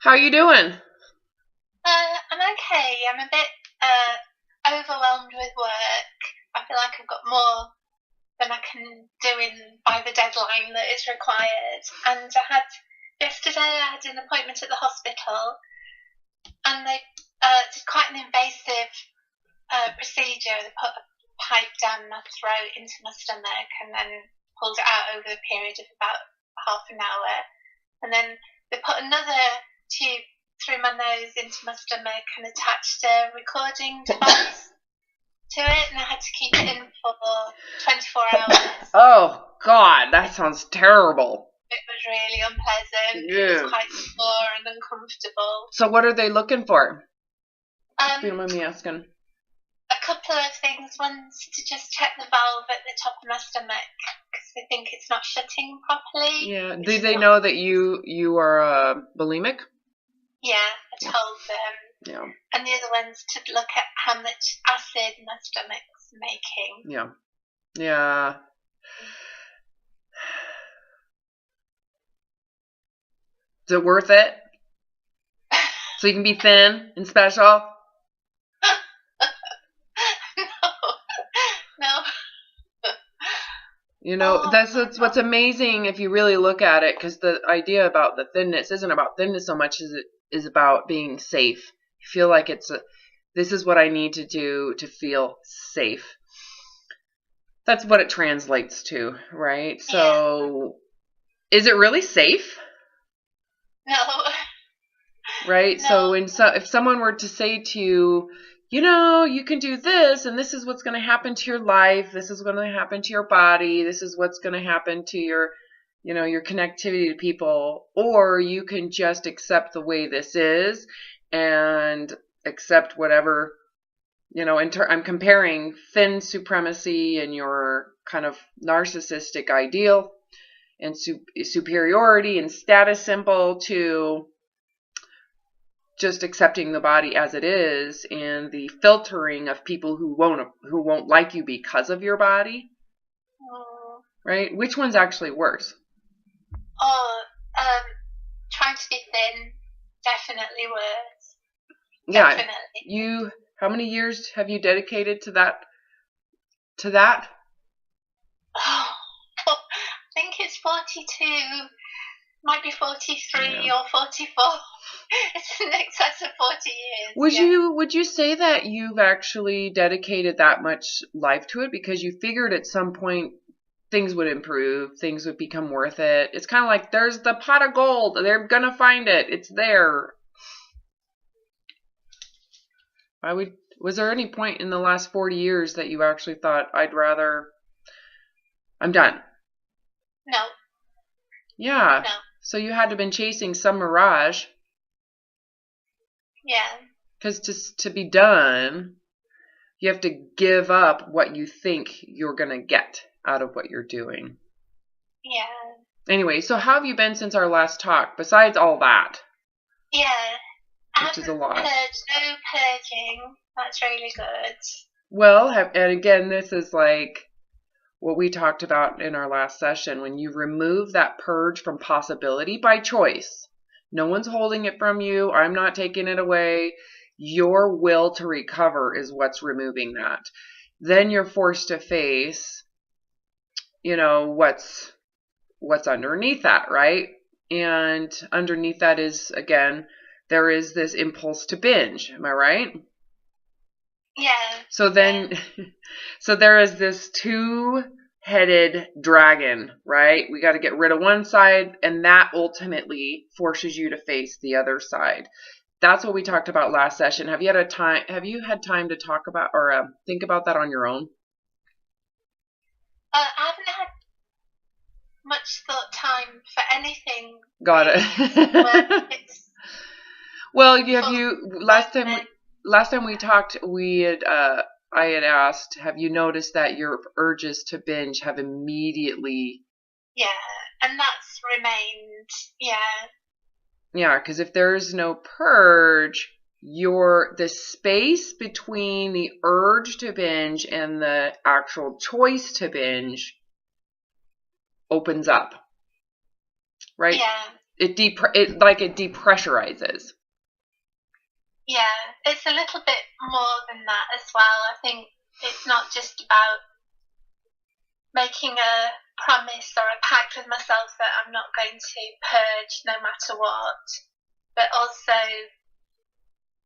How you doing? I'm okay. I'm a bit overwhelmed with work. I feel like I've got more than I can do by the deadline that is required. And yesterday I had an appointment at the hospital, and they did quite an invasive procedure. They put a pipe down my throat into my stomach and then pulled it out over a period of about half an hour. And then they put another tube through my nose into my stomach and attached a recording device to it, and I had to keep it in for 24 hours. Oh, God, that sounds terrible. It was really unpleasant. Yeah. It was quite sore and uncomfortable. So what are they looking for? If you don't A mind me asking. couple of things. One's to just check the valve at the top of my stomach because they think it's not shutting properly. Yeah. Do they know that you are bulimic? Yeah, I told them. Yeah. And the other one's to look at how much acid my stomach's making. Yeah. Yeah. Is it worth it? So you can be thin and special? No. You know, that's what's amazing if you really look at it, because the idea about the thinness isn't about thinness so much as it is about being safe. You feel like this is what I need to do to feel safe. That's what it translates to, right? So, is it really safe? No. Right? No. So if someone were to say to you, you know, you can do this, and this is what's going to happen to your life, this is going to happen to your body, this is what's going to happen to your, your connectivity to people, or you can just accept the way this is and accept whatever, I'm comparing thin supremacy and your kind of narcissistic ideal and superiority and status symbol to just accepting the body as it is, and the filtering of people who won't like you because of your body. Right? Which one's actually worse? Trying to be thin, definitely worse. Yeah. Definitely. How many years have you dedicated to that? Oh, I think it's 42. Might be 43 or 44. It's in excess of 40 years. Would you say that you've actually dedicated that much life to it because you figured at some point things would improve, things would become worth it? It's kind of like there's the pot of gold. They're going to find it. It's there. Was there any point in the last 40 years that you actually thought, I'm done? No. Yeah. No. So you had to have been chasing some mirage. Yeah. Because to be done, you have to give up what you think you're going to get out of what you're doing. Yeah. Anyway, so how have you been since our last talk, besides all that? Yeah. Which is a lot. No purging. That's really good. Well, and again, this is like what we talked about in our last session. When you remove that purge from possibility by choice, no one's holding it from you. I'm not taking it away. Your will to recover is what's removing that. Then you're forced to face, what's underneath that, right? And underneath that is, again, there is this impulse to binge. Am I right? Yeah. So then, so there is this two-headed dragon, right? We got to get rid of one side, and that ultimately forces you to face the other side. That's what we talked about last session. Have you had time to talk about or think about that on your own? I haven't had much time for anything. Got it. Well, last time we talked, I had asked, have you noticed that your urges to binge have immediately? Yeah, and that's remained. Yeah. Yeah, because if there's no purge, the space between the urge to binge and the actual choice to binge opens up, right? Yeah. it depressurizes. Yeah, it's a little bit more than that as well. I think it's not just about making a promise or a pact with myself that I'm not going to purge no matter what, but also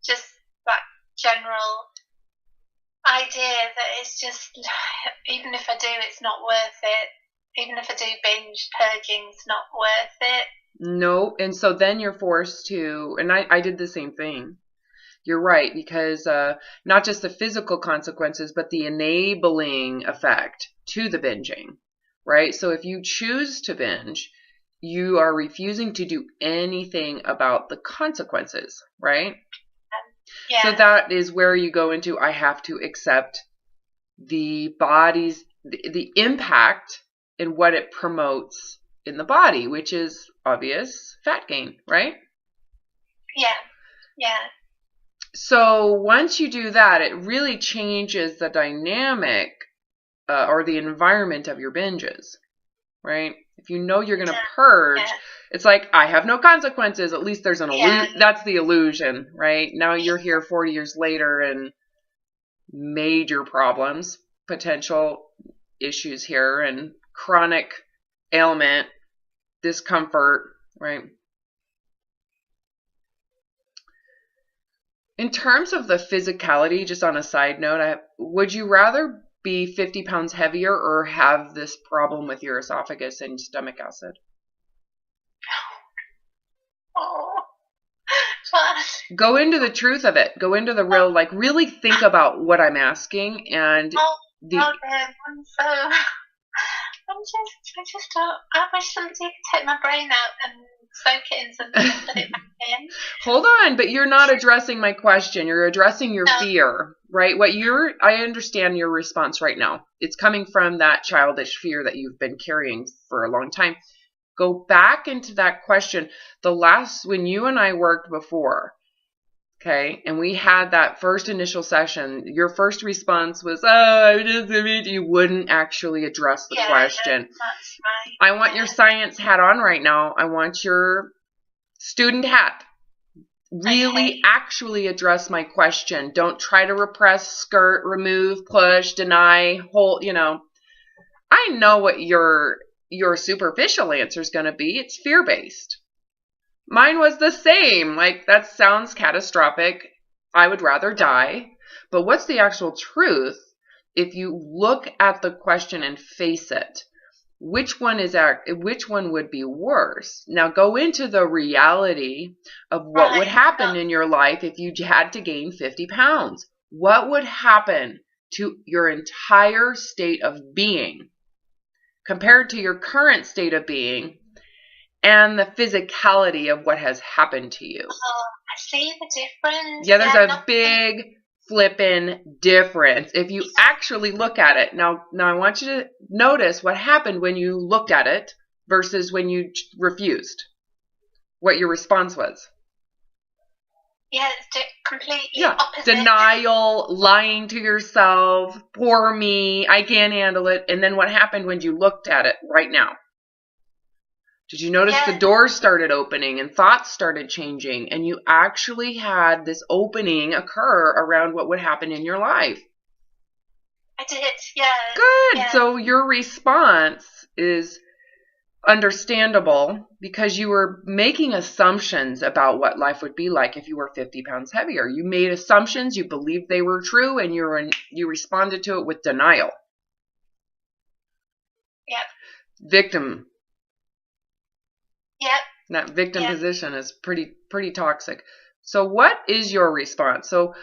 just that general idea that it's just, even if I do, it's not worth it. Even if I do binge, purging's not worth it. No, and so then you're forced to, and I did the same thing. You're right, because not just the physical consequences, but the enabling effect to the binging, right? So if you choose to binge, you are refusing to do anything about the consequences, right? Yeah. So that is where you go into, I have to accept the body's, the impact and what it promotes in the body, which is obvious fat gain, right? Yeah. Yeah. So once you do that, it really changes the dynamic or the environment of your binges, right? If you know you're going to purge, it's like, I have no consequences. At least there's an illusion. That's the illusion, right? Now you're here 40 years later and major problems, potential issues here, and chronic ailment, discomfort, right? In terms of the physicality, just on a side note, would you rather be 50 pounds heavier or have this problem with your esophagus and stomach acid? Oh. Go into the truth of it. Go into the real, like, really think about what I'm asking. And I wish somebody could take my brain out and soak it in something and put it back in. Hold on, but you're not addressing my question. You're addressing your fear, right? I understand your response right now. It's coming from that childish fear that you've been carrying for a long time. Go back into that question. When you and I worked before, okay, and we had that first initial session, your first response was, you wouldn't actually address the question. That's right. I want your science hat on right now. I want your student hat. Really actually address my question. Don't try to repress, skirt, remove, push, deny, hold, I know what your superficial answer is going to be. It's fear-based. Mine was the same. Like, that sounds catastrophic. I would rather die. But what's the actual truth? If you look at the question and face it, which one would be worse? Now go into the reality of what would happen in your life if you had to gain 50 pounds. What would happen to your entire state of being compared to your current state of being and the physicality of what has happened to you? Oh, I see the difference. Yeah, there's a big flippin' difference if you actually look at it. Now I want you to notice what happened when you looked at it versus when you refused. What your response was. Yeah, it's completely opposite. Denial, lying to yourself, poor me, I can't handle it. And then what happened when you looked at it right now? Did you notice the doors started opening and thoughts started changing, and you actually had this opening occur around what would happen in your life? I did, yeah. Good. Yeah. So your response is understandable because you were making assumptions about what life would be like if you were 50 pounds heavier. You made assumptions, you believed they were true, and you responded to it with denial. Yep. Victim. Yep. That victim position is pretty toxic. So what is your response? So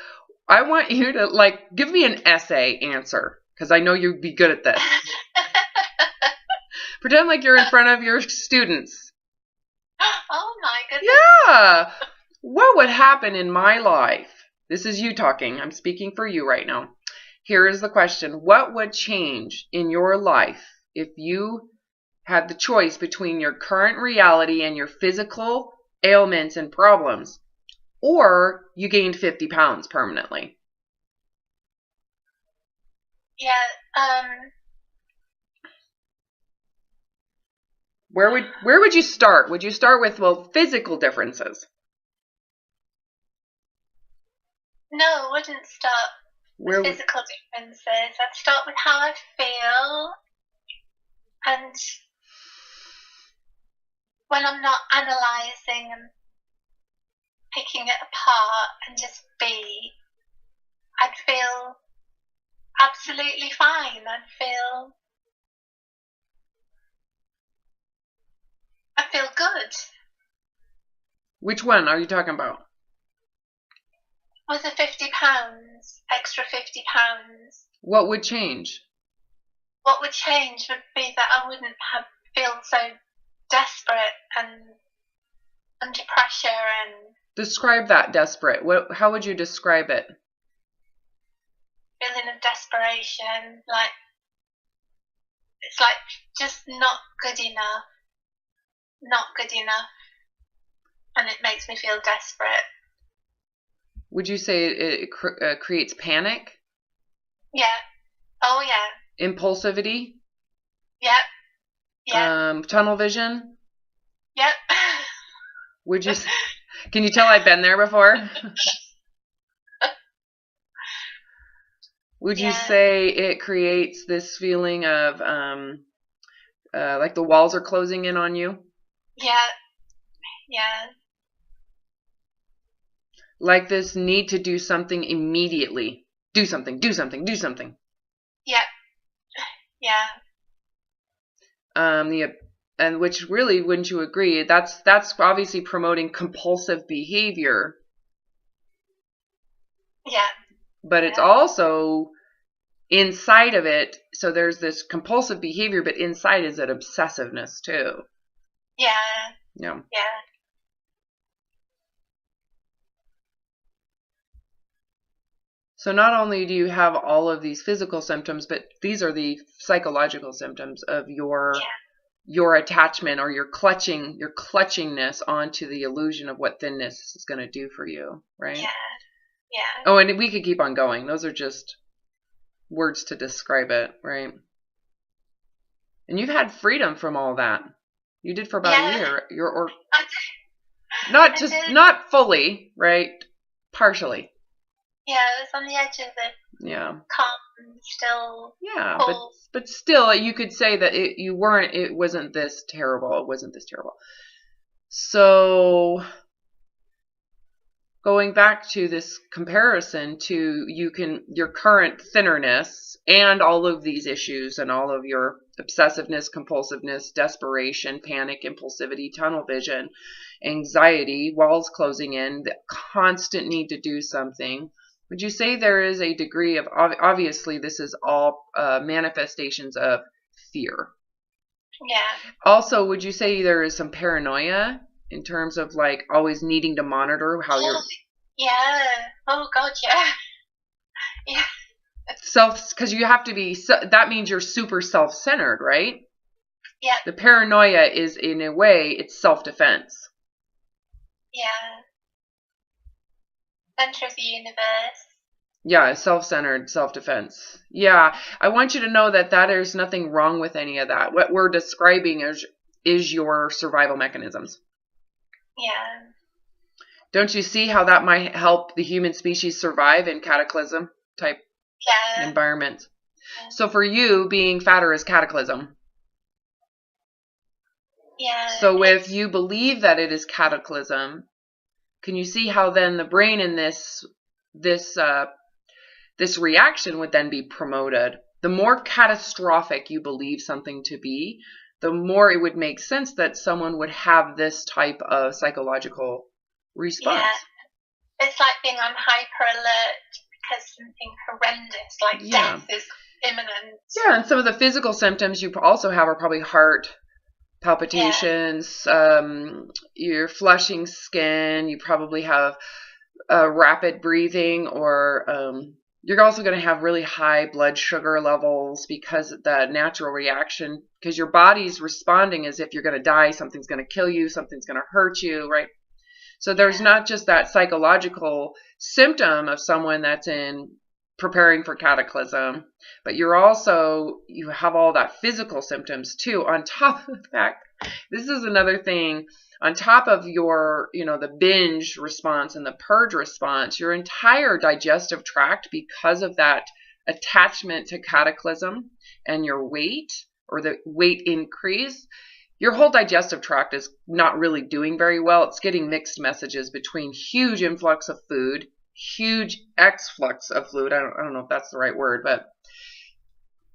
I want you to give me an essay answer because I know you'd be good at this. Pretend like you're in front of your students. Oh my goodness. Yeah. What would happen in my life? This is you talking. I'm speaking for you right now. Here is the question. What would change in your life if you had the choice between your current reality and your physical ailments and problems, or you gained 50 pounds permanently? Yeah. Where would you start? Would you start with, physical differences? No, I wouldn't start with physical differences. I'd start with how I feel, and when I'm not analysing and picking it apart and just be, I'd feel absolutely fine. I feel good. Which one are you talking about? With the £50, extra £50. What would change? What would change would be that I wouldn't feel so desperate and under pressure and... Describe that, desperate. How would you describe it? Feeling of desperation, like it's like just not good enough, and it makes me feel desperate. Would you say it creates panic? Yeah. Oh yeah. Impulsivity? Yep. Yeah. Tunnel vision? Yep. Would you? Can you tell I've been there before? Would you say it creates this feeling of like the walls are closing in on you? Yeah. Yeah. Like this need to do something immediately. Do something. Yeah. Yeah. And which really, wouldn't you agree, that's obviously promoting compulsive behavior. Yeah. But it's also inside of it, so there's this compulsive behavior, but inside is an obsessiveness too. Yeah. Yeah. Yeah. So not only do you have all of these physical symptoms, but these are the psychological symptoms of your attachment or your clutchingness onto the illusion of what thinness is going to do for you, right? Yeah. Yeah. Oh, and we could keep on going. Those are just words to describe it, right? And you've had freedom from all that. You did for about a year. Not fully, right? Partially. Yeah, it was on the edge of it. Yeah. Calm, still. Yeah, cold. but still, you could say that it wasn't this terrible. It wasn't this terrible. So, going back to this comparison to your current thinnerness and all of these issues and all of your obsessiveness, compulsiveness, desperation, panic, impulsivity, tunnel vision, anxiety, walls closing in, the constant need to do something. Would you say there is a degree of, obviously this is all manifestations of fear? Yeah. Also, would you say there is some paranoia in terms of like always needing to monitor how you're... Yeah. Oh God, yeah. Yeah. Because you have to be, that means you're super self-centered, right? Yeah. The paranoia is, in a way, it's self-defense. Yeah. Center of the universe. Yeah, self-centered, self-defense. Yeah, I want you to know that there's nothing wrong with any of that. What we're describing is your survival mechanisms. Yeah. Don't you see how that might help the human species survive in cataclysm type environments? Yeah. So for you, being fatter is cataclysm. Yeah. So if you believe that it is cataclysm, can you see how then the brain in this reaction would then be promoted? The more catastrophic you believe something to be, the more it would make sense that someone would have this type of psychological response. Yeah. It's like being on hyper alert because something horrendous like death is imminent. Yeah, and some of the physical symptoms you also have are probably heart palpitations, you're flushing skin, you probably have rapid breathing, or you're also going to have really high blood sugar levels because the natural reaction, because your body's responding as if you're going to die, something's going to kill you, something's going to hurt you, right? So there's not just that psychological symptom of someone that's in preparing for cataclysm, but you have all that physical symptoms too, on top of the fact, this is another thing, on top of your, the binge response and the purge response, your entire digestive tract, because of that attachment to cataclysm and your weight or the weight increase, your whole digestive tract is not really doing very well. It's getting mixed messages between huge influx of food, huge exflux of fluid. I don't know if that's the right word,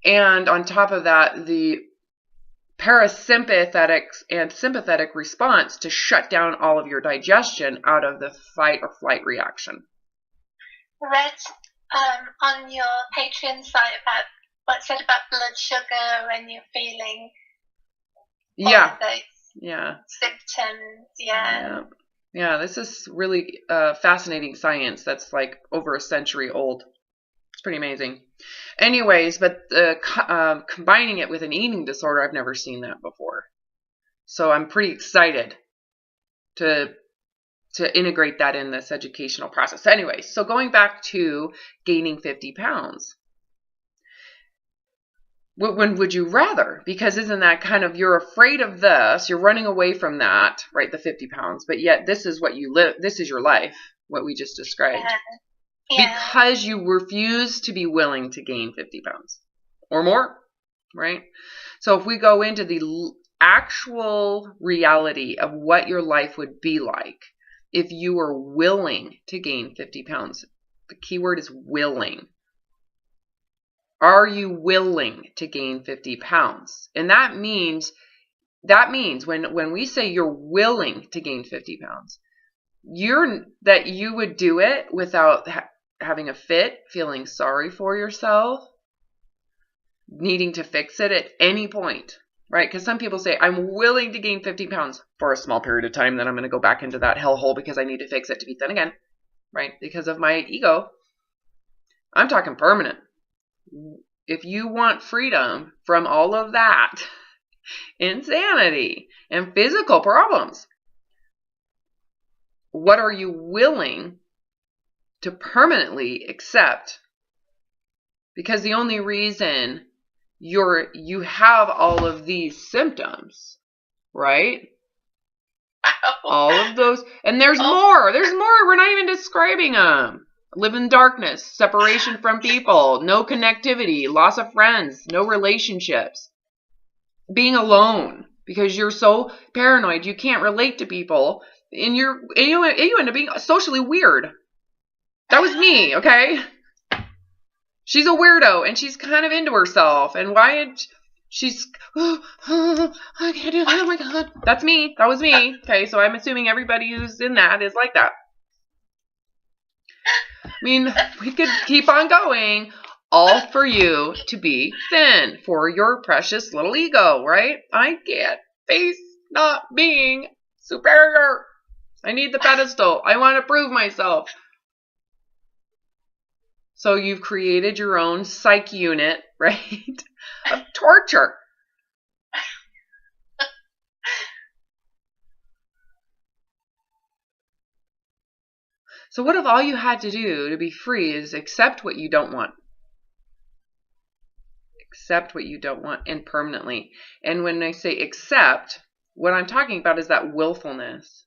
and on top of that, the parasympathetic and sympathetic response to shut down all of your digestion out of the fight or flight reaction. I read on your Patreon site about what it said about blood sugar and you're feeling all of those symptoms. Yeah, this is really fascinating science that's like over a century old. It's pretty amazing. Anyways, but combining it with an eating disorder, I've never seen that before. So I'm pretty excited to integrate that in this educational process. Anyways, so going back to gaining 50 pounds. When would you rather? Because isn't that kind of, you're afraid of this, you're running away from that, right, the 50 pounds, but yet this is what you live, this is your life, what we just described. Yeah. Because you refuse to be willing to gain 50 pounds or more, right? So if we go into the actual reality of what your life would be like if you were willing to gain 50 pounds, the key word is willing. Are you willing to gain 50 pounds? And that means when we say you're willing to gain 50 pounds, that you would do it without having a fit, feeling sorry for yourself, needing to fix it at any point, right? Because some people say, I'm willing to gain 50 pounds for a small period of time, then I'm going to go back into that hellhole because I need to fix it to be thin again, right? Because of my ego. I'm talking permanent. If you want freedom from all of that insanity and physical problems, what are you willing to permanently accept? Because the only reason you have all of these symptoms, right? All of those, and there's more. We're not even describing them. Live in darkness, separation from people, no connectivity, loss of friends, no relationships, being alone because you're so paranoid you can't relate to people, and you end up being socially weird. That was me, okay? She's a weirdo, and she's kind of into herself, and she's, I can't do that, oh my God. That's me. That was me. Okay, so I'm assuming everybody who's in that is like that. I mean, we could keep on going, all for you to be thin, for your precious little ego, right? I can't face not being superior. I need the pedestal. I want to prove myself. So you've created your own psych unit, right, of torture. So what if all you had to do to be free is accept what you don't want? Accept what you don't want, and permanently. And when I say accept, what I'm talking about is that willfulness.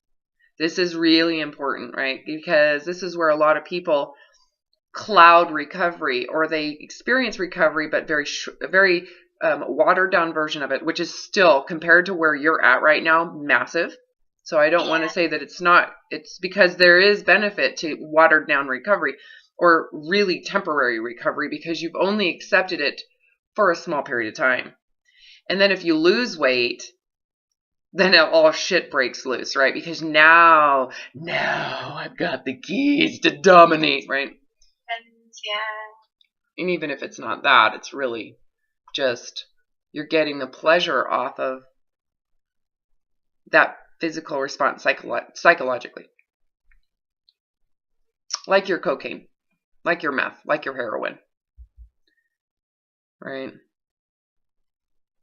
This is really important, right? Because this is where a lot of people cloud recovery, or they experience recovery, but very watered down version of it, which is still, compared to where you're at right now, massive. So I don't want to say that it's not. It's because there is benefit to watered down recovery or really temporary recovery, because you've only accepted it for a small period of time. And then if you lose weight, then all shit breaks loose, right? Because now I've got the keys to dominate, right? And even if it's not that, it's really just you're getting the pleasure off of that physical response psychologically. Like your cocaine, like your meth, like your heroin. Right?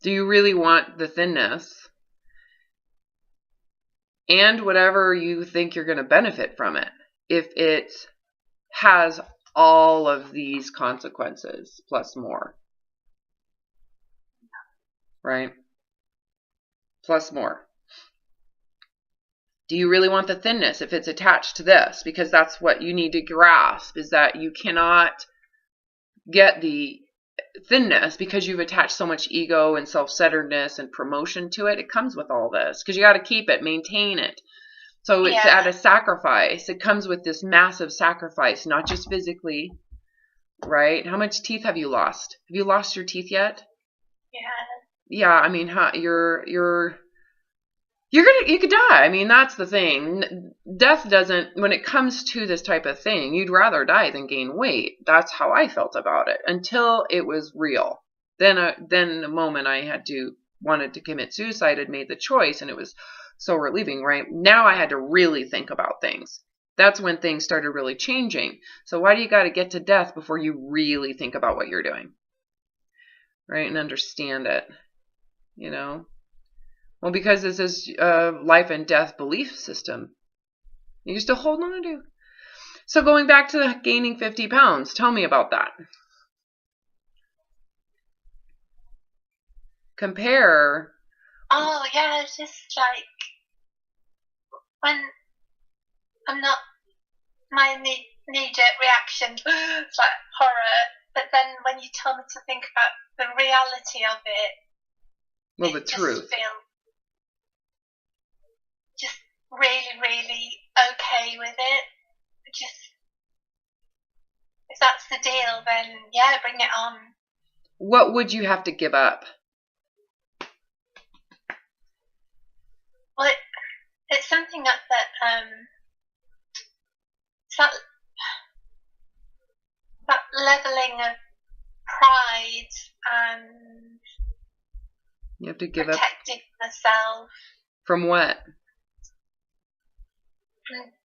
Do you really want the thinness and whatever you think you're going to benefit from it, if it has all of these consequences plus more. Right? Plus more. Do you really want the thinness if it's attached to this? Because that's what you need to grasp, is that you cannot get the thinness because you've attached so much ego and self-centeredness and promotion to it. It comes with all this because you got to keep it, maintain it. So it's at a sacrifice. It comes with this massive sacrifice, not just physically, right? How much teeth have you lost? Have you lost your teeth yet? Yeah, I mean, you could die. I mean, that's the thing. Death doesn't, when it comes to this type of thing, you'd rather die than gain weight. That's how I felt about it until it was real. Then the moment I wanted to commit suicide, had made the choice, and it was so relieving, right? Now I had to really think about things. That's when things started really changing. So why do you got to get to death before you really think about what you're doing? Right? And understand it, you know? Well, because this is a life and death belief system you still hold on to. So going back to the gaining 50 pounds, tell me about that. Compare. Oh, yeah, it's just like, when I'm not, my knee-jerk reaction, it's like horror. But then when you tell me to think about the reality of it, well, the truth. Feel just really, really okay with it. Just, if that's the deal, then yeah, bring it on. What would you have to give up? Well, it's something that it's that leveling of pride and you have to give protecting myself. From what?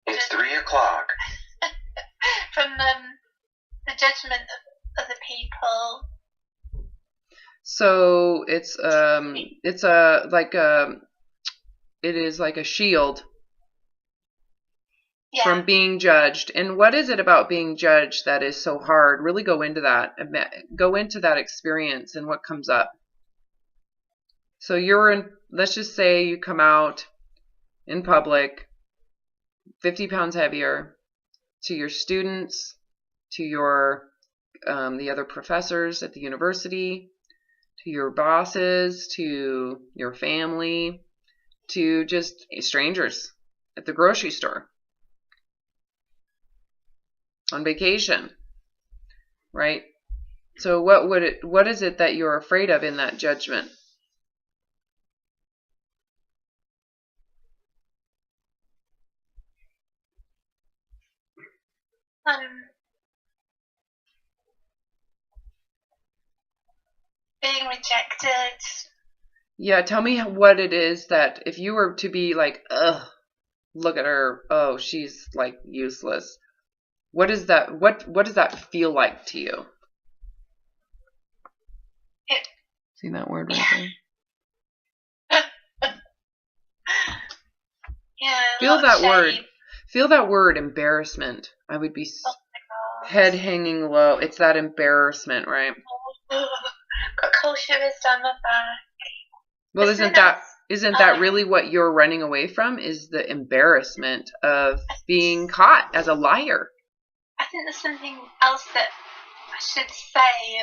It's 3 o'clock. From the judgment of other people. So it is like a shield from being judged. And what is it about being judged that is so hard? Really go into that. Go into that experience and what comes up. So let's just say you come out in public 50 pounds heavier, to your students, to your the other professors at the university, to your bosses, to your family, to just strangers at the grocery store, on vacation, right? So what is it that you're afraid of in that judgment? Being rejected. Yeah, tell me what it is that if you were to be like, ugh, look at her, oh, she's like useless. What is that? What does that feel like to you? See that word right there? Yeah. Feel that word. Feel that word, embarrassment. I would be head hanging low. It's that embarrassment, right? Got cold shivers down my back. Well, isn't that really what you're running away from? Is the embarrassment of being caught as a liar? I think there's something else that I should say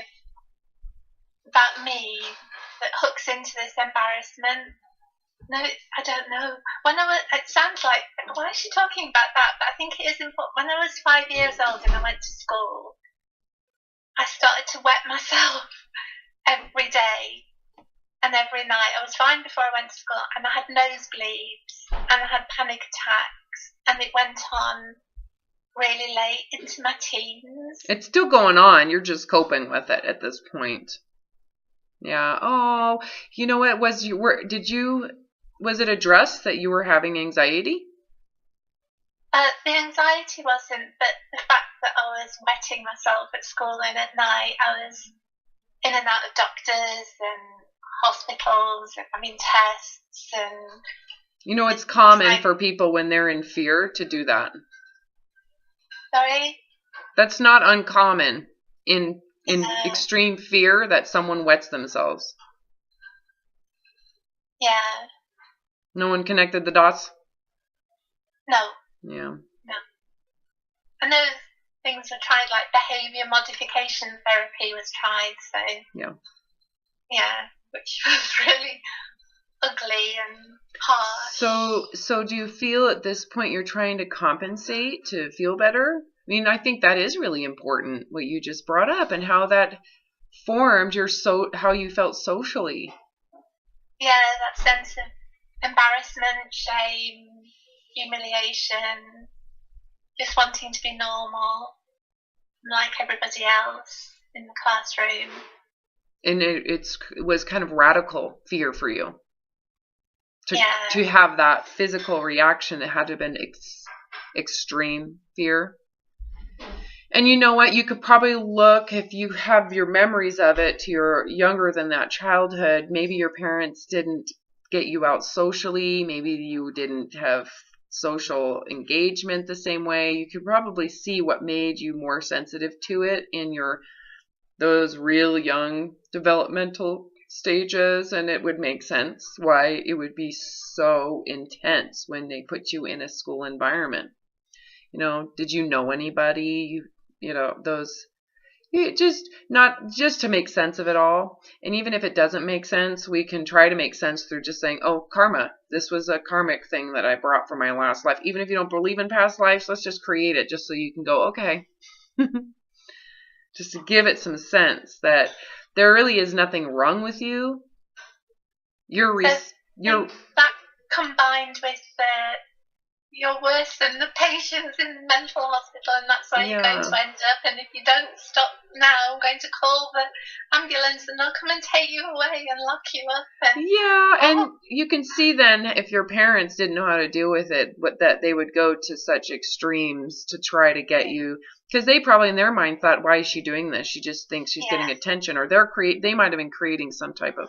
about me that hooks into this embarrassment. No, I don't know. It sounds like, why is she talking about that? But I think it is important. When I was 5 years old and I went to school, I started to wet myself every day and every night. I was fine before I went to school, and I had nosebleeds and I had panic attacks, and it went on really late into my teens. It's still going on. You're just coping with it at this point. Yeah. Oh, you know what? Was it addressed that you were having anxiety? The anxiety wasn't, but the fact that I was wetting myself at school and at night, I was in and out of doctors and hospitals, and having tests, and... You know, it's common for people when they're in fear to do that. Sorry? That's not uncommon in extreme fear that someone wets themselves. Yeah. No one connected the dots? No. Yeah. No. And those things were tried, like behaviour modification therapy was tried, so. Yeah. Yeah, which was really ugly and harsh. So do you feel at this point you're trying to compensate to feel better? I mean, I think that is really important, what you just brought up, and how that formed how you felt socially. Yeah, that sense of embarrassment, shame, humiliation, just wanting to be normal, like everybody else in the classroom. And it was kind of radical fear for you. Yeah. To have that physical reaction, it had to have been extreme fear. And you know what? You could probably look, if you have your memories of it, to your younger than that childhood. Maybe your parents didn't get you out socially. Maybe you didn't have social engagement the same way. You could probably see what made you more sensitive to it in those real young developmental stages, and it would make sense why it would be so intense when they put you in a school environment. You know, did you know anybody? You know, just to make sense of it all. And even if it doesn't make sense, we can try to make sense through just saying, oh, karma. This was a karmic thing that I brought from my last life. Even if you don't believe in past lives, let's just create it just so you can go, okay. Just to give it some sense that there really is nothing wrong with you. That combined with you're worse than the patients in the mental hospital, and that's where you're going to end up. And if you don't stop now, I'm going to call the ambulance and they'll come and take you away and lock you up. And you can see then if your parents didn't know how to deal with it, that they would go to such extremes to try to get you, because they probably in their mind thought, why is she doing this? She just thinks she's getting attention, or they might have been creating some type of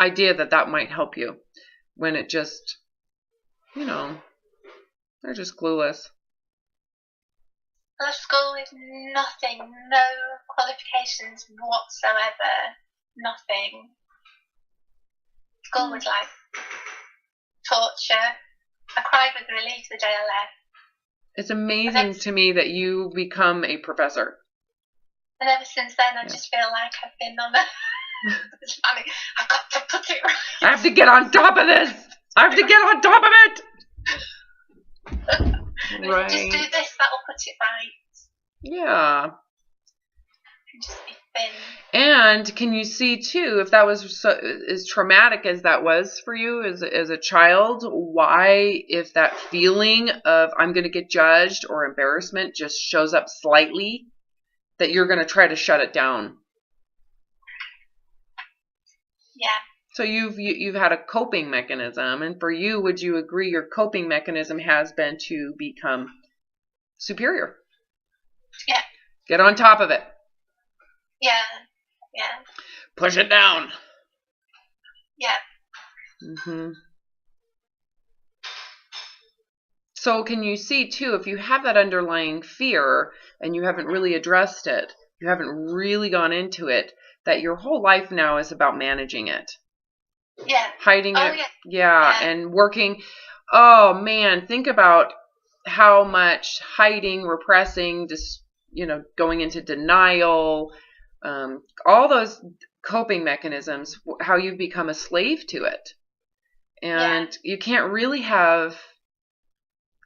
idea that might help you, when it just, they're just clueless. Left school with nothing, no qualifications whatsoever, nothing. School was like torture. I cried with relief the day I left. It's amazing to me that you become a professor. And ever since then, I just feel like I've been on a... It's funny. I've got to put it right. I have to get on top of this. I have to get on top of it. Right. Just do this, that'll put it right. Yeah. And just be thin. And can you see too, if that was as traumatic as that was for you as a child, why, if that feeling of I'm going to get judged or embarrassment just shows up slightly, that you're going to try to shut it down? Yeah. So you've had a coping mechanism, and for you, would you agree your coping mechanism has been to become superior? Yeah. Get on top of it. Yeah. Yeah. Push it down. Yeah. Mhm. So can you see too, if you have that underlying fear and you haven't really addressed it, you haven't really gone into it, that your whole life now is about managing it. Yeah. Hiding it. Yeah. And working. Oh man, think about how much hiding, repressing, just, going into denial, all those coping mechanisms, how you've become a slave to it. And you can't really have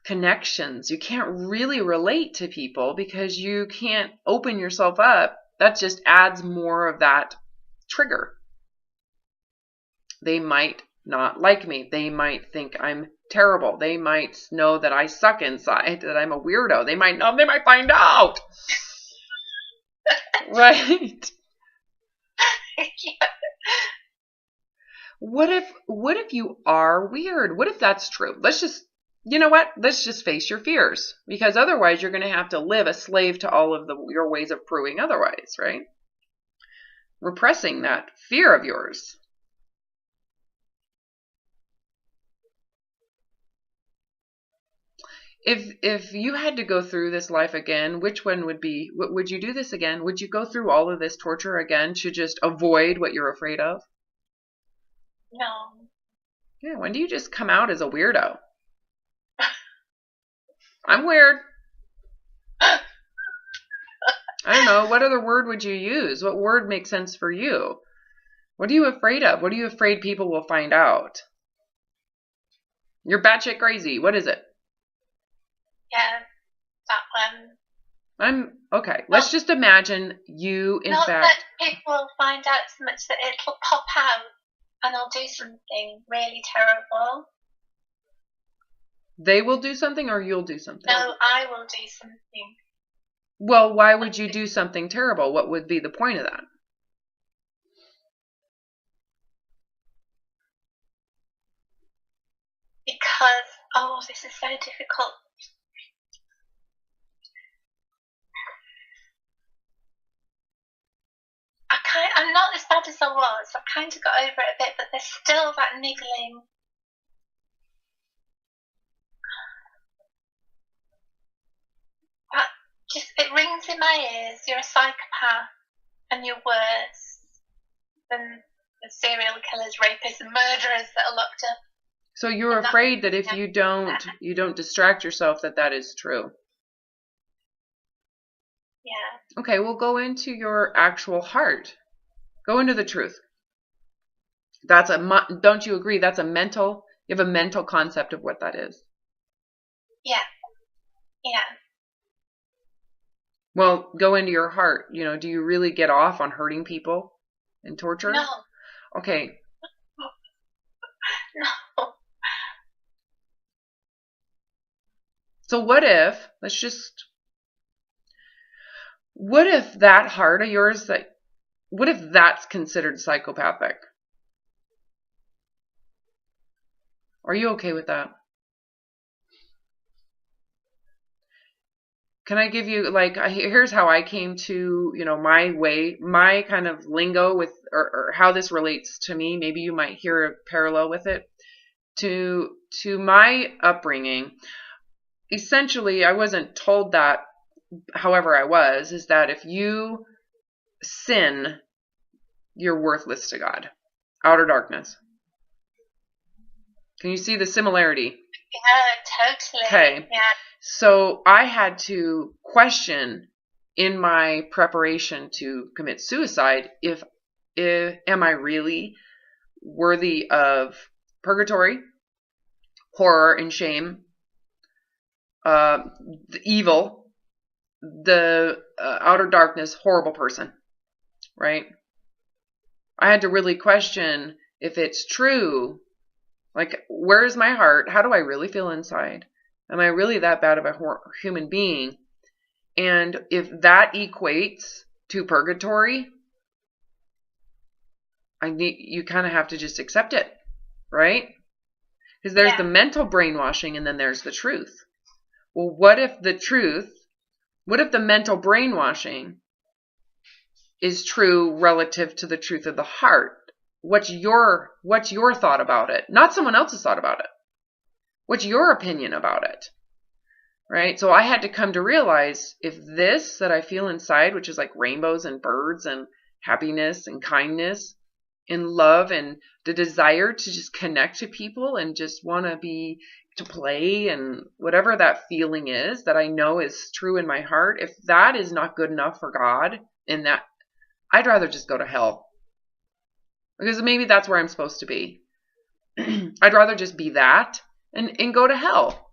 connections. You can't really relate to people because you can't open yourself up. That just adds more of that trigger. They might not like me. They might think I'm terrible. They might know that I suck inside, that I'm a weirdo. They might find out. Right? Yeah. What if you are weird? What if that's true? Let's just face your fears, because otherwise you're going to have to live a slave to all of your ways of proving otherwise, right? Repressing that fear of yours. If you had to go through this life again, which one would you do this again? Would you go through all of this torture again to just avoid what you're afraid of? No. Yeah, when do you just come out as a weirdo? I'm weird. I don't know. What other word would you use? What word makes sense for you? What are you afraid of? What are you afraid people will find out? You're batshit crazy. What is it? Yeah, that one. Okay. Let's just imagine you, in Not fact. that people will find out so much that it'll pop out and I'll do something really terrible. They will do something or you'll do something? No, I will do something. Well, why would you do something terrible? What would be the point of that? Because, this is so difficult. I'm not as bad as I was. I've kind of got over it a bit, but there's still that niggling. It rings in my ears. You're a psychopath, and you're worse than the serial killers, rapists, and murderers that are locked up. So you're afraid that if you don't distract yourself, that is true. Yeah. Okay, we'll go into your actual heart. Go into the truth. Don't you agree? You have a mental concept of what that is. Yeah. Yeah. Well, go into your heart. Do you really get off on hurting people and torture? No. Okay. No. So what if that heart of yours, what if that's considered psychopathic? Are you okay with that? Can I give you, here's how I came to, my kind of lingo with, or how this relates to me. Maybe you might hear a parallel with it. To my upbringing, essentially, I wasn't told that, however I was, is that if you sin, you're worthless to God. Outer darkness. Can you see the similarity? Yeah, totally. Okay. Yeah. So I had to question in my preparation to commit suicide if am I really worthy of purgatory, horror and shame, the evil, the outer darkness, horrible person, right? I had to really question if it's true. Where is my heart? How do I really feel inside? Am I really that bad of a human being? And if that equates to purgatory, you kind of have to just accept it, right? Because there's the mental brainwashing and then there's the truth. Well, what if the mental brainwashing is true relative to the truth of the heart? What's your thought about it? Not someone else's thought about it. What's your opinion about it? Right? So I had to come to realize if this that I feel inside, which is like rainbows and birds and happiness and kindness and love and the desire to just connect to people and just want to play and whatever that feeling is that I know is true in my heart, if that is not good enough for God, and that I'd rather just go to hell. Because maybe that's where I'm supposed to be. I'd rather just be that and go to hell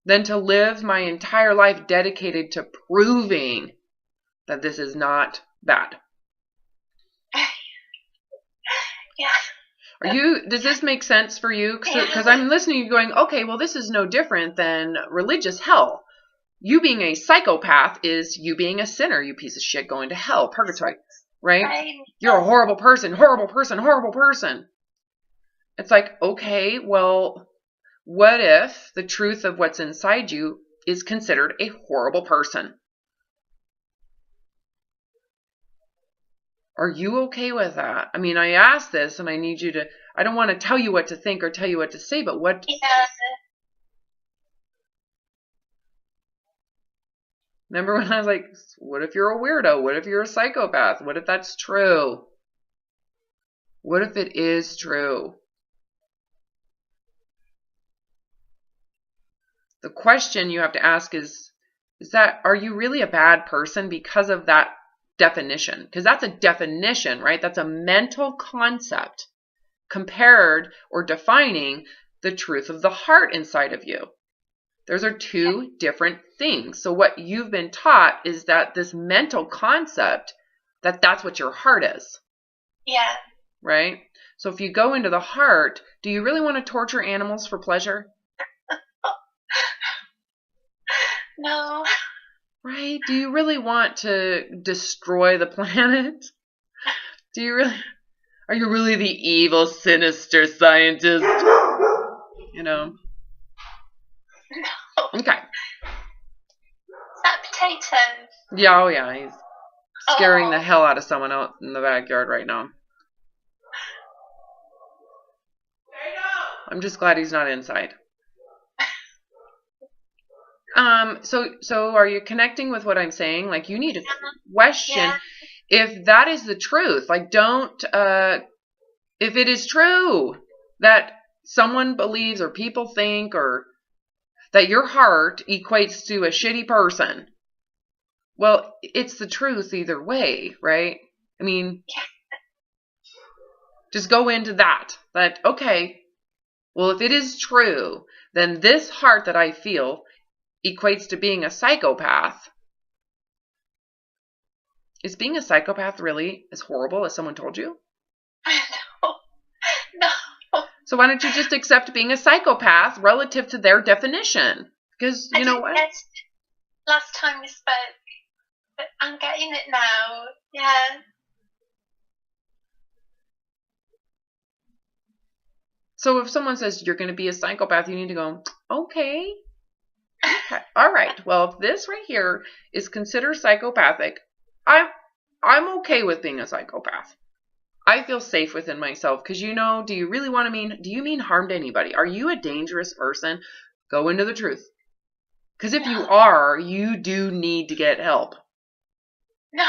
than to live my entire life dedicated to proving that this is not bad. Yeah. Does this make sense for you? Because I'm listening to you going, okay, well, this is no different than religious hell. You being a psychopath is you being a sinner, you piece of shit, going to hell, purgatory, right? You're a horrible person, horrible person, horrible person. It's like, okay, well, what if the truth of what's inside you is considered a horrible person? Are you okay with that? I mean, I asked this and I need you to, I don't want to tell you what to think or tell you what to say, but what... Yeah. Remember when I was like, what if you're a weirdo? What if you're a psychopath? What if that's true? What if it is true? The question you have to ask is that, are you really a bad person because of that definition? Because that's a definition, right? That's a mental concept compared or defining the truth of the heart inside of you. Those are two different things. So what you've been taught is that this mental concept, that's what your heart is. Yeah. Right? So if you go into the heart, do you really want to torture animals for pleasure? No. Right? Do you really want to destroy the planet? Do you really? Are you really the evil, sinister scientist? You know? No. Okay. Is that potato? Yeah, oh yeah. He's scaring the hell out of someone out in the backyard right now. I'm just glad he's not inside. So are you connecting with what I'm saying? Like, you need to question if that is the truth. Like, don't, if it is true that someone believes or people think or that your heart equates to a shitty person, well, it's the truth either way, right? I mean, just go into that. That, okay, well, if it is true, then this heart that I feel equates to being a psychopath. Is being a psychopath really as horrible as someone told you? No. So why don't you just accept being a psychopath relative to their definition? Because you know what? Last time we spoke, but I'm getting it now. Yeah. So if someone says you're going to be a psychopath, you need to go, okay. All right. Well, if this right here is considered psychopathic, I'm okay with being a psychopath. I feel safe within myself because, you know, do you really want to do you mean harm to anybody? Are you a dangerous person? Go into the truth. Because if you are, you do need to get help. No,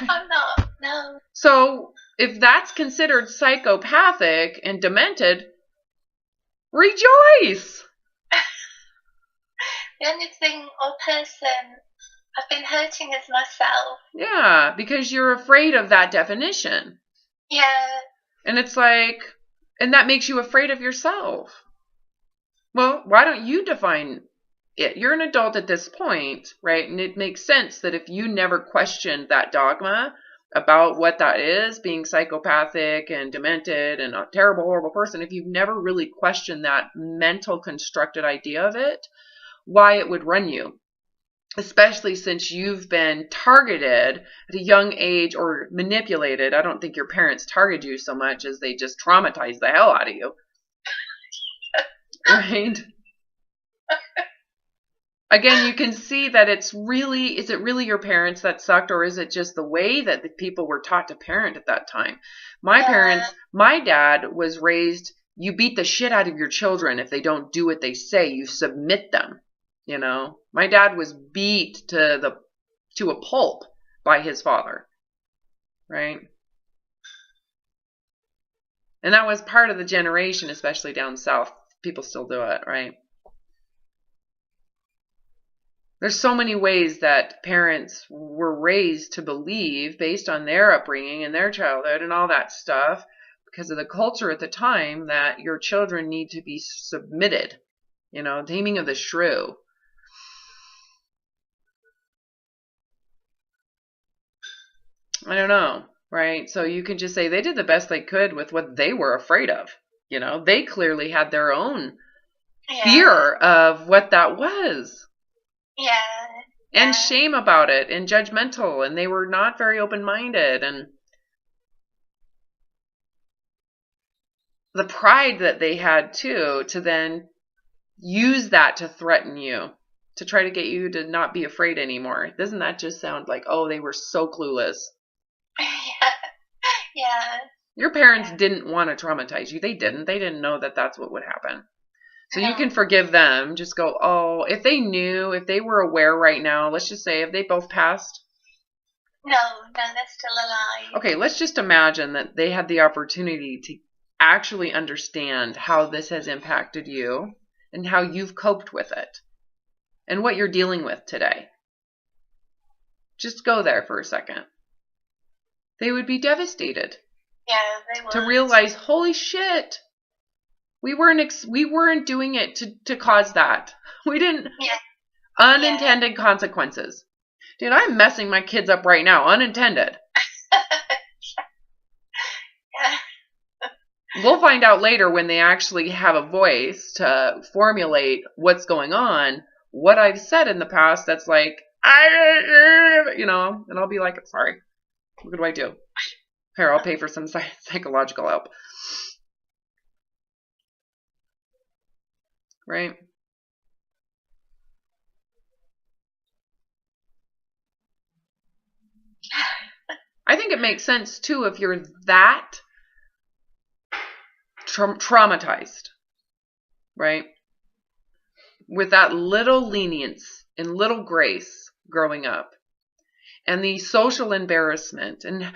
I'm not. No. So if that's considered psychopathic and demented, rejoice. The only thing or person I've been hurting is myself. Yeah, because you're afraid of that definition. Yeah. And it's like, and that makes you afraid of yourself. Well, why don't you define it? You're an adult at this point, right? And it makes sense that if you never questioned that dogma about what that is, being psychopathic and demented and a terrible, horrible person, if you've never really questioned that mental constructed idea of it, why it would run you. Especially since you've been targeted at a young age or manipulated. I don't think your parents targeted you so much as they just traumatized the hell out of you. Right? Again, you can see that is it really your parents that sucked, or is it just the way that the people were taught to parent at that time? My dad was raised, you beat the shit out of your children if they don't do what they say, you submit them. You know, my dad was beat to a pulp by his father, right? And that was part of the generation, especially down south. People still do it, right? There's so many ways that parents were raised to believe based on their upbringing and their childhood and all that stuff because of the culture at the time that your children need to be submitted. You know, taming of the shrew. I don't know, right? So you can just say they did the best they could with what they were afraid of. You know, they clearly had their own fear of what that was. Yeah. And shame about it and judgmental. And they were not very open-minded. And the pride that they had, too, to then use that to threaten you, to try to get you to not be afraid anymore. Doesn't that just sound like, oh, they were so clueless? Yeah. Your parents didn't want to traumatize you. They didn't. They didn't know that that's what would happen. So you can forgive them. Just go, oh, if they knew, if they were aware right now, let's just say, have they both passed? No, they're still alive. Okay, let's just imagine that they had the opportunity to actually understand how this has impacted you and how you've coped with it and what you're dealing with today. Just go there for a second. They would be devastated. Yeah, they would. To realize, holy shit, we weren't doing it to cause that. We didn't. Yeah. Unintended consequences. Dude, I'm messing my kids up right now. Unintended. Yeah. We'll find out later when they actually have a voice to formulate what's going on, what I've said in the past that's like, and I'll be like, sorry, what do I do? Here, I'll pay for some psychological help. Right? I think it makes sense, too, if you're that traumatized, right? With that little lenience and little grace growing up, and the social embarrassment and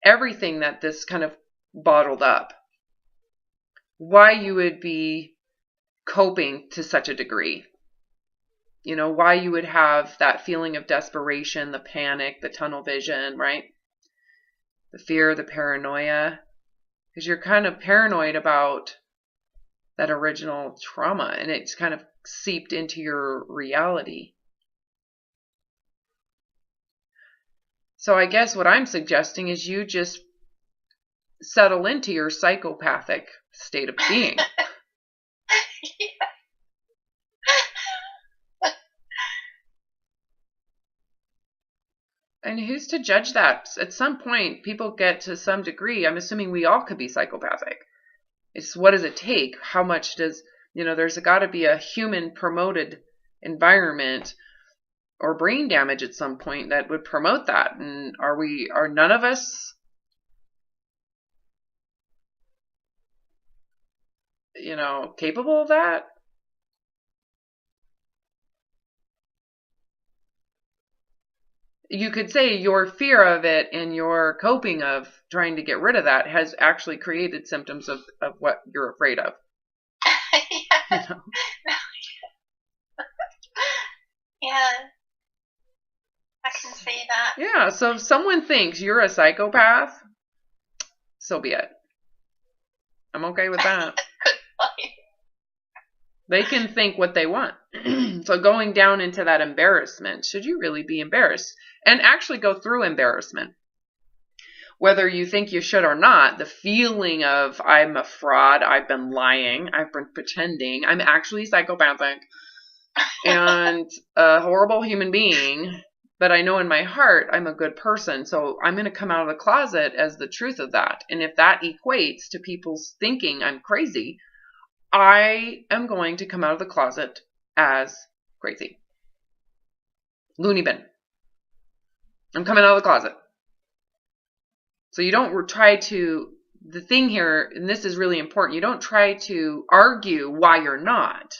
everything that this kind of bottled up, why you would be coping to such a degree. Why you would have that feeling of desperation, the panic, the tunnel vision, right? The fear, the paranoia. Because you're kind of paranoid about that original trauma, and it's kind of seeped into your reality. So I guess what I'm suggesting is you just settle into your psychopathic state of being. And who's to judge that? At some point, people get to some degree. I'm assuming we all could be psychopathic. It's what does it take? How much does, there's got to be a human promoted environment or brain damage at some point that would promote that. And are none of us, capable of that? You could say your fear of it and your coping of trying to get rid of that has actually created symptoms of what you're afraid of. Yeah. Yeah. I can see that. Yeah, so if someone thinks you're a psychopath, so be it. I'm okay with that. Good point. They can think what they want. So going down into that embarrassment, should you really be embarrassed? And actually go through embarrassment. Whether you think you should or not, the feeling of I'm a fraud, I've been lying, I've been pretending, I'm actually psychopathic and a horrible human being, but I know in my heart I'm a good person, so I'm going to come out of the closet as the truth of that. And if that equates to people's thinking I'm crazy, I am going to come out of the closet as crazy. Loony bin. I'm coming out of the closet. So you don't try to, the thing here, and this is really important, you don't try to argue why you're not.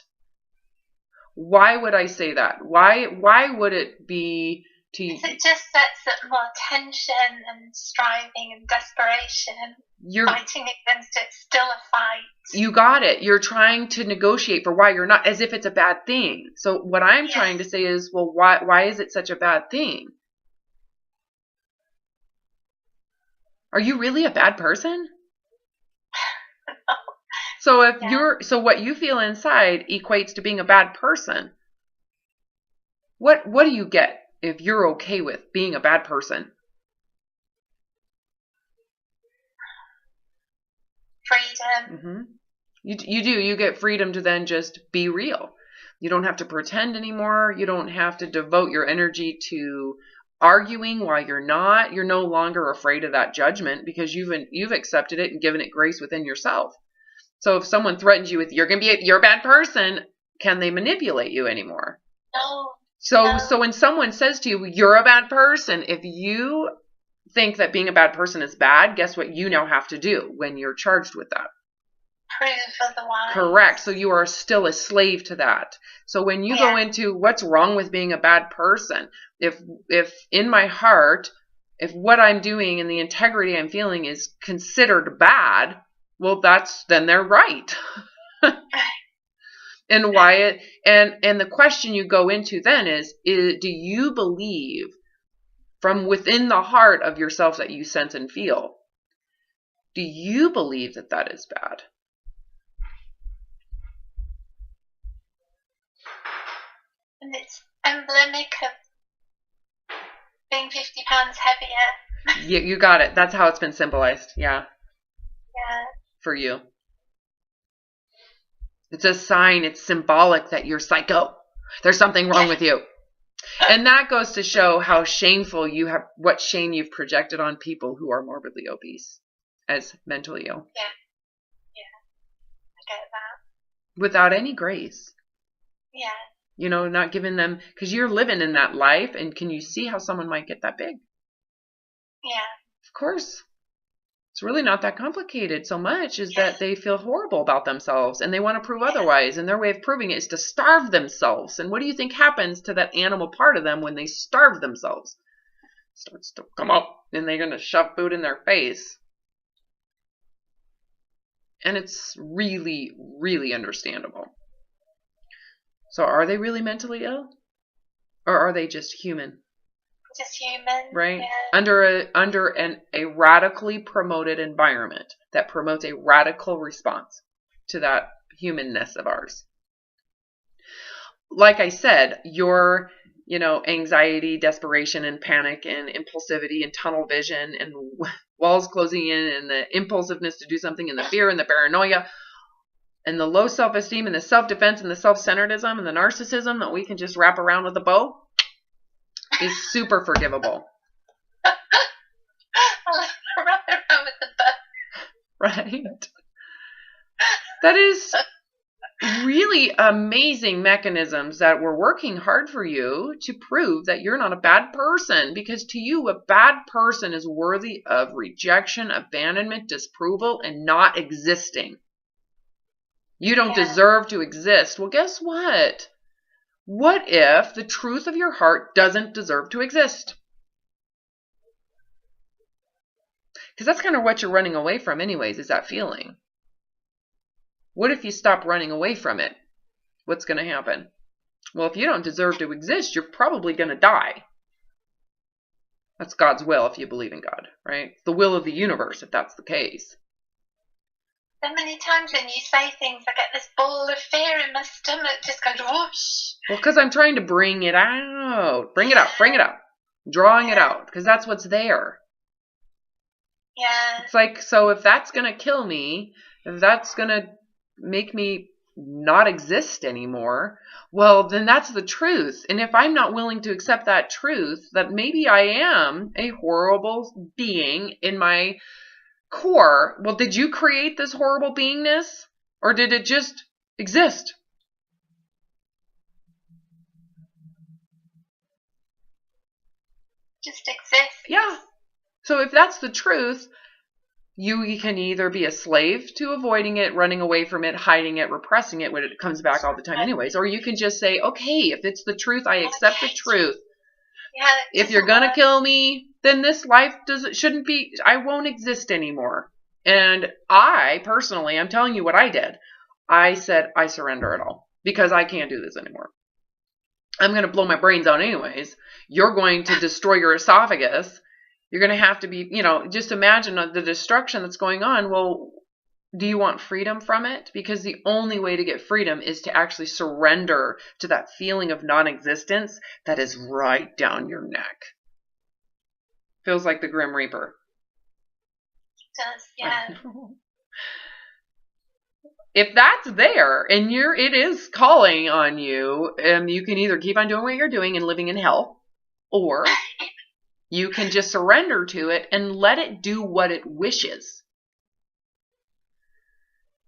Why would I say that? Why would it be to... Because it just sets up more tension and striving and desperation. You're fighting against it, still a fight. You got it. You're trying to negotiate for why you're not, as if it's a bad thing. So what I'm trying to say is, well, why is it such a bad thing? Are you really a bad person? No. So if so what you feel inside equates to being a bad person. What do you get if you're okay with being a bad person? Freedom. Mm-hmm. You do. You get freedom to then just be real. You don't have to pretend anymore. You don't have to devote your energy to arguing why you're not. You're no longer afraid of that judgment because you've accepted it and given it grace within yourself. So if someone threatens you with you're a bad person, can they manipulate you anymore? No. So when someone says to you, you're a bad person, if you think that being a bad person is bad, guess what you now have to do when you're charged with that? prove otherwise. Correct. So you are still a slave to that. So when you go into what's wrong with being a bad person, if in my heart, if what I'm doing and the integrity I'm feeling is considered bad, well, then they're right. And why and the question you go into then is do you believe from within the heart of yourself that you sense and feel, do you believe that that is bad? And it's emblemic of being 50 pounds heavier. You got it. That's how it's been symbolized. Yeah. Yeah. For you. It's a sign. It's symbolic that you're psycho. There's something wrong with you. And that goes to show how shameful what shame you've projected on people who are morbidly obese as mentally ill. Yeah. Yeah. I get that. Without any grace. Yeah. You know, not giving them, because you're living in that life, and can you see how someone might get that big? Yeah. Of course. It's really not that complicated so much is that they feel horrible about themselves and they want to prove otherwise. And their way of proving it is to starve themselves. And what do you think happens to that animal part of them when they starve themselves? It starts to come up and they're going to shove food in their face. And it's really, really understandable. So are they really mentally ill? Or are they just human? Just human. Right? Yeah. Under a radically promoted environment that promotes a radical response to that humanness of ours. Like I said, your, anxiety, desperation, and panic, and impulsivity, and tunnel vision, and walls closing in, and the impulsiveness to do something, and the fear, and the paranoia, and the low self-esteem, and the self-defense, and the self-centeredism, and the narcissism that we can just wrap around with a bow is super forgivable. Wrap it around with the bow. Right? That is really amazing mechanisms that were working hard for you to prove that you're not a bad person, because to you, a bad person is worthy of rejection, abandonment, disapproval, and not existing. You don't deserve to exist. Well, guess what? What if the truth of your heart doesn't deserve to exist? Because that's kind of what you're running away from anyways, is that feeling. What if you stop running away from it? What's going to happen? Well, if you don't deserve to exist, you're probably going to die. That's God's will if you believe in God, right? The will of the universe if that's the case. So many times when you say things, I get this ball of fear in my stomach, just goes whoosh. Well, because I'm trying to bring it out. Bring it out. Drawing it out, because that's what's there. Yeah. It's like, so if that's going to kill me, if that's going to make me not exist anymore, well, then that's the truth. And if I'm not willing to accept that truth, that maybe I am a horrible being in my core, well, did you create this horrible beingness? Or did it just exist? Just exist. Yeah. So if that's the truth, you can either be a slave to avoiding it, running away from it, hiding it, repressing it when it comes back all the time anyways. Or you can just say, okay, if it's the truth, I accept the truth. Yeah, if you're going to kill me, then this life shouldn't be, I won't exist anymore. And I, personally, I'm telling you what I did. I said, I surrender it all because I can't do this anymore. I'm going to blow my brains out anyways. You're going to destroy your esophagus. You're going to have to be, just imagine the destruction that's going on. Well, do you want freedom from it? Because the only way to get freedom is to actually surrender to that feeling of non-existence that is right down your neck. Feels like the Grim Reaper. It does, yeah. If that's there and it is calling on you, you can either keep on doing what you're doing and living in hell, or you can just surrender to it and let it do what it wishes.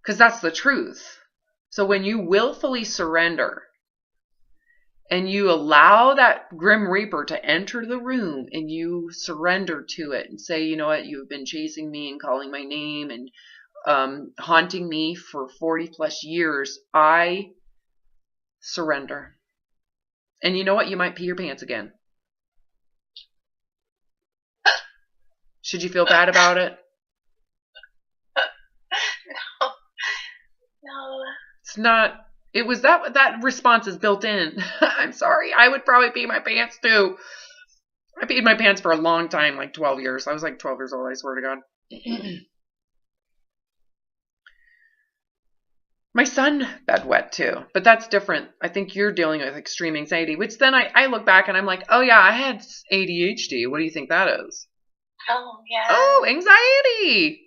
Because that's the truth. So when you willfully surrender and you allow that Grim Reaper to enter the room and you surrender to it and say, you know what, you've been chasing me and calling my name and haunting me for 40 plus years, I surrender. And you know what? You might pee your pants again. Should you feel bad about it? No. It's not. It was that response is built in. I'm sorry. I would probably pee my pants too. I peed my pants for a long time, like 12 years. I was like 12 years old, I swear to God. My son bedwet too, but that's different. I think you're dealing with extreme anxiety, which then I look back and I'm like, oh yeah, I had ADHD. What do you think that is? Oh, yeah. Oh, anxiety.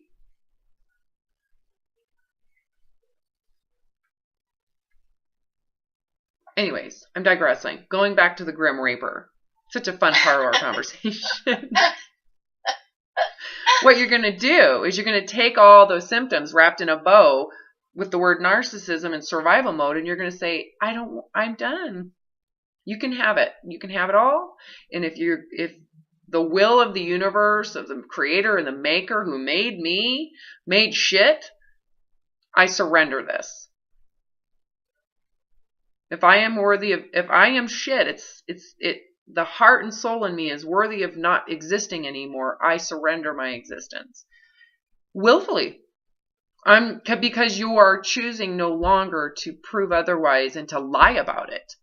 Anyways, I'm digressing. Going back to the Grim Reaper. Such a fun part of our conversation. What you're going to do is you're going to take all those symptoms wrapped in a bow with the word narcissism and survival mode, and you're going to say, I'm done. You can have it. You can have it all. And if the will of the universe, of the creator and the maker who made me, made shit, I surrender this. If I am shit, the heart and soul in me is worthy of not existing anymore. I surrender my existence. Willfully. Because you are choosing no longer to prove otherwise and to lie about it.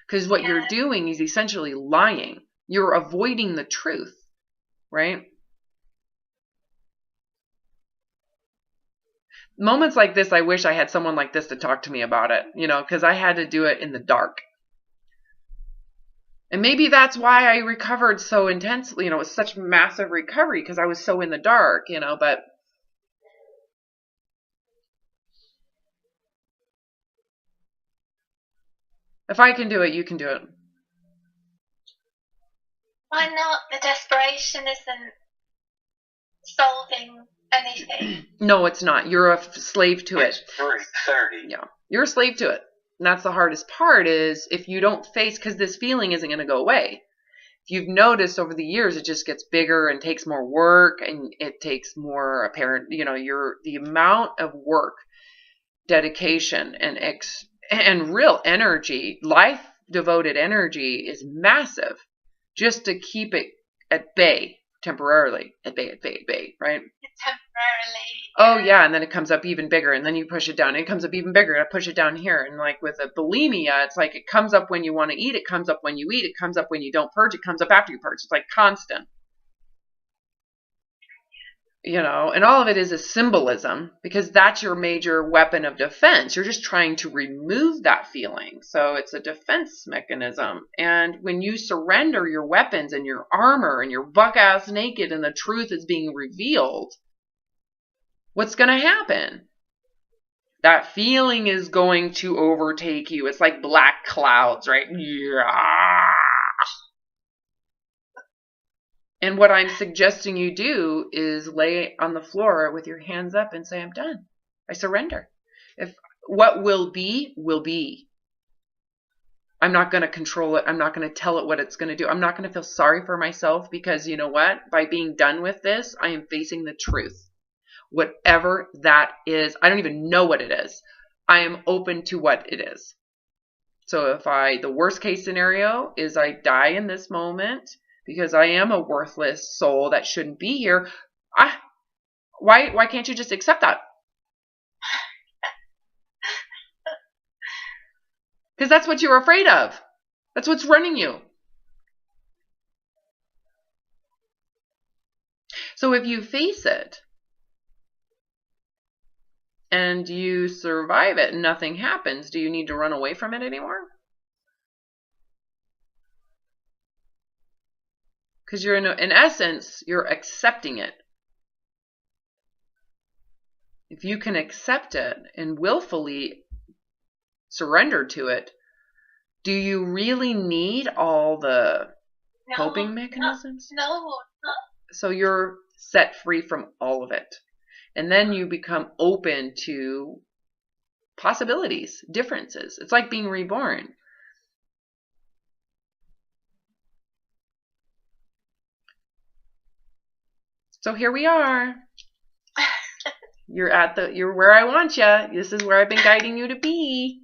Because what you're doing is essentially lying. You're avoiding the truth, right? Moments like this, I wish I had someone like this to talk to me about it, because I had to do it in the dark. And maybe that's why I recovered so intensely, it was such massive recovery because I was so in the dark, but if I can do it, you can do it. Why not? The desperation isn't solving anything. No, it's not. You're a slave to it. It's 3:30. Yeah. You're a slave to it. And that's the hardest part is if you don't face, because this feeling isn't going to go away. If you've noticed over the years, it just gets bigger and takes more work and it takes more apparent, the amount of work, dedication and real energy, life devoted energy is massive just to keep it at bay temporarily, at bay, right? Temporarily. Oh yeah, and then it comes up even bigger, and then you push it down. It comes up even bigger, and I push it down here. And like with a bulimia, it's like it comes up when you want to eat, it comes up when you eat, it comes up when you don't purge, it comes up after you purge. It's like constant. And all of it is a symbolism because that's your major weapon of defense. You're just trying to remove that feeling. So it's a defense mechanism. And when you surrender your weapons and your armor and you're buck ass naked and the truth is being revealed, what's going to happen? That feeling is going to overtake you. It's like black clouds, right? Yeah. And what I'm suggesting you do is lay on the floor with your hands up and say, I'm done. I surrender. If what will be, will be. I'm not going to control it. I'm not going to tell it what it's going to do. I'm not going to feel sorry for myself because you know what? By being done with this, I am facing the truth. Whatever that is, I don't even know what it is. I am open to what it is. So the worst case scenario is I die in this moment because I am a worthless soul that shouldn't be here. Why can't you just accept that? Because that's what you're afraid of. That's what's running you. So if you face it and you survive it and nothing happens, do you need to run away from it anymore? Because you're in essence, you're accepting it. If you can accept it and willfully surrender to it, do you really need all the coping mechanisms? No. So you're set free from all of it. And then you become open to possibilities, differences. It's like being reborn. So here we are. You're where I want you. This is where I've been guiding you to be.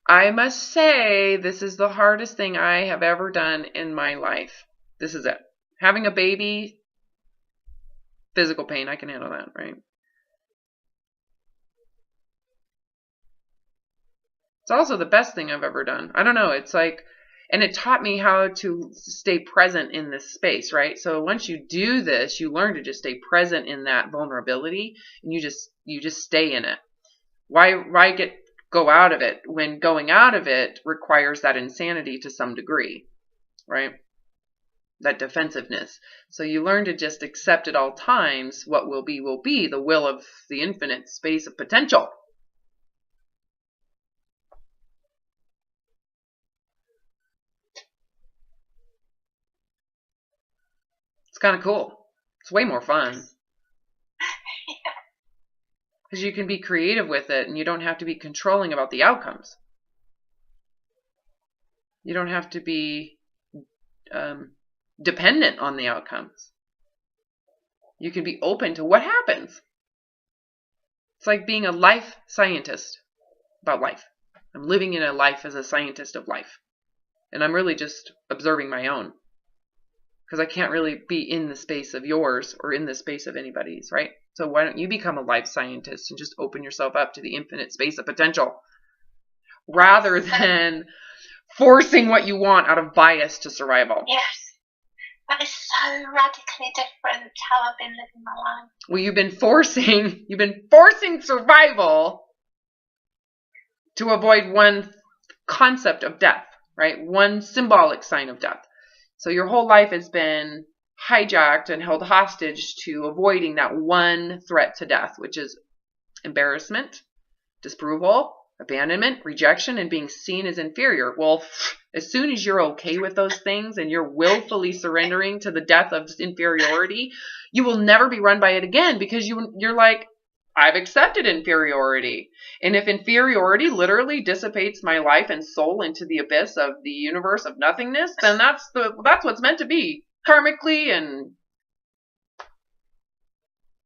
I must say, this is the hardest thing I have ever done in my life. This is it. Having a baby, physical pain, I can handle that, right? It's also the best thing I've ever done. I don't know. It's like, and it taught me how to stay present in this space, right? So once you do this, you learn to just stay present in that vulnerability, and you just stay in it. Why go out of it when going out of it requires that insanity to some degree, right? That defensiveness. So you learn to just accept at all times what will be, the will of the infinite space of potential. It's kind of cool. It's way more fun. Because you can be creative with it and you don't have to be controlling about the outcomes. You don't have to be dependent on the outcomes. You can be open to what happens. It's like being a life scientist about life. I'm living in a life as a scientist of life. And I'm really just observing my own. Because I can't really be in the space of yours or in the space of anybody's, right? So why don't you become a life scientist and just open yourself up to the infinite space of potential rather than forcing what you want out of bias to survival. Yes. That is so radically different to how I've been living my life. Well, you've been forcing survival to avoid one concept of death, right? One symbolic sign of death. So your whole life has been hijacked and held hostage to avoiding that one threat to death, which is embarrassment, disapproval, abandonment, rejection, and being seen as inferior. Well, as soon as you're okay with those things and you're willfully surrendering to the death of inferiority, you will never be run by it again because you're like, I've accepted inferiority. And if inferiority literally dissipates my life and soul into the abyss of the universe of nothingness, then that's what's meant to be. Karmically, and I'm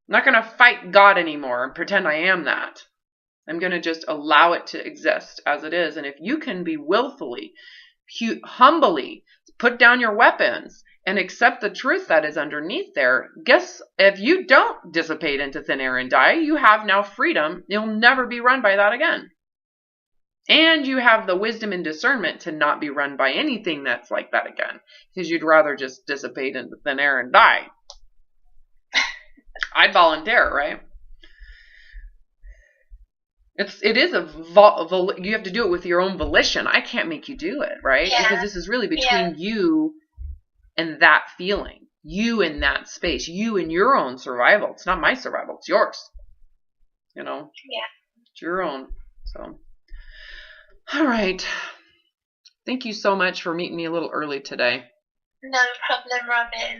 not going to fight God anymore and pretend I am that. I'm going to just allow it to exist as it is. And if you can be willfully, humbly put down your weapons and accept the truth that is underneath there, guess if you don't dissipate into thin air and die, you have now freedom. You'll never be run by that again. And you have the wisdom and discernment to not be run by anything that's like that again, because you'd rather just dissipate into thin air and die. I'd volunteer, right? It is you have to do it with your own volition. I can't make you do it, right? Yeah. Because this is really between you and that feeling, you in that space, you in your own survival. It's not my survival, it's yours. You know? Yeah. It's your own. So, all right. Thank you so much for meeting me a little early today. No problem, Robin.